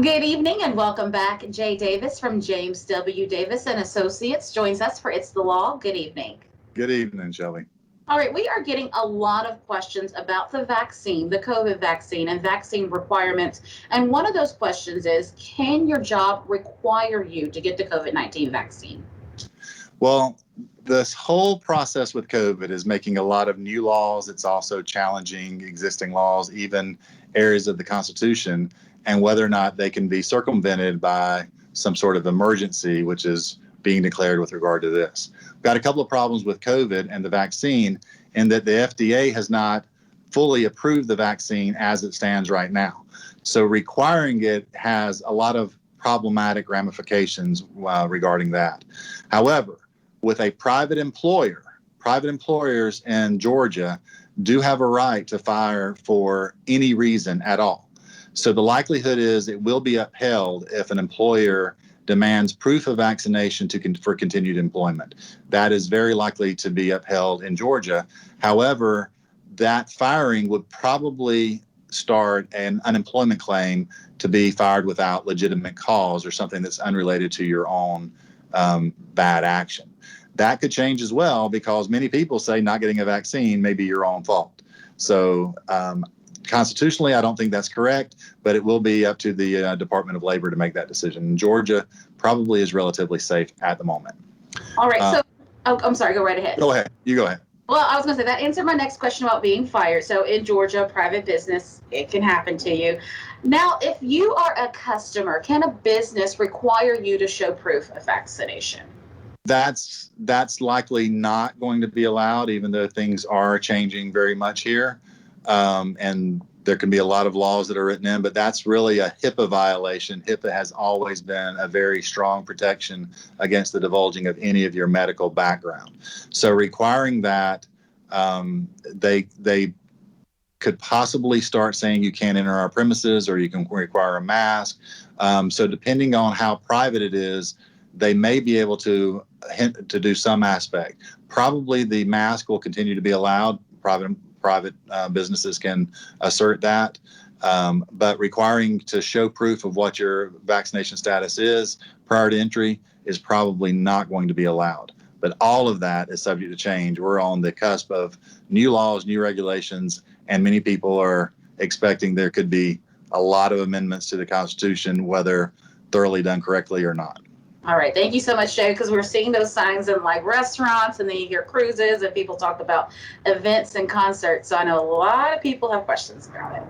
Good evening and welcome back. Jay Davis from James W. Davis and Associates joins us for It's the Law. Good evening. Good evening, Shelley. All right, we are getting a lot of questions about the vaccine, the COVID vaccine, and vaccine requirements. And one of those questions is, can your job require you to get the COVID-19 vaccine? Well, this whole process with COVID is making a lot of new laws. It's also challenging existing laws, even areas of the Constitution, and whether or not they can be circumvented by some sort of emergency, which is being declared with regard to this. We've got a couple of problems with COVID and the vaccine in that the FDA has not fully approved the vaccine as it stands right now. So requiring it has a lot of problematic ramifications regarding that. However, with a private employer, private employers in Georgia do have a right to fire for any reason at all. So the likelihood is it will be upheld if an employer demands proof of vaccination for continued employment. That is very likely to be upheld in Georgia. However, that firing would probably start an unemployment claim to be fired without legitimate cause or something that's unrelated to your own bad action. That could change as well because many people say not getting a vaccine may be your own fault. So constitutionally, I don't think that's correct, but it will be up to the Department of Labor to make that decision. And Georgia probably is relatively safe at the moment. All right, I'm sorry, go right ahead. Go ahead. You go ahead. Well, I was going to say that answered my next question about being fired. So in Georgia, private business, it can happen to you. Now, if you are a customer, can a business require you to show proof of vaccination? That's likely not going to be allowed, even though things are changing very much here. And there can be a lot of laws that are written in, but that's really a HIPAA violation. HIPAA has always been a very strong protection against the divulging of any of your medical background. So requiring that, they could possibly start saying you can't enter our premises or you can require a mask. So depending on how private it is, they may be able to do some aspect. Probably the mask will continue to be allowed. Private businesses can assert that, but requiring to show proof of what your vaccination status is prior to entry is probably not going to be allowed. But all of that is subject to change. We're on the cusp of new laws, new regulations, and many people are expecting there could be a lot of amendments to the Constitution, whether thoroughly done correctly or not. All right. Thank you so much, Jay, because we're seeing those signs in like restaurants and then you hear cruises and people talk about events and concerts. So I know a lot of people have questions about it.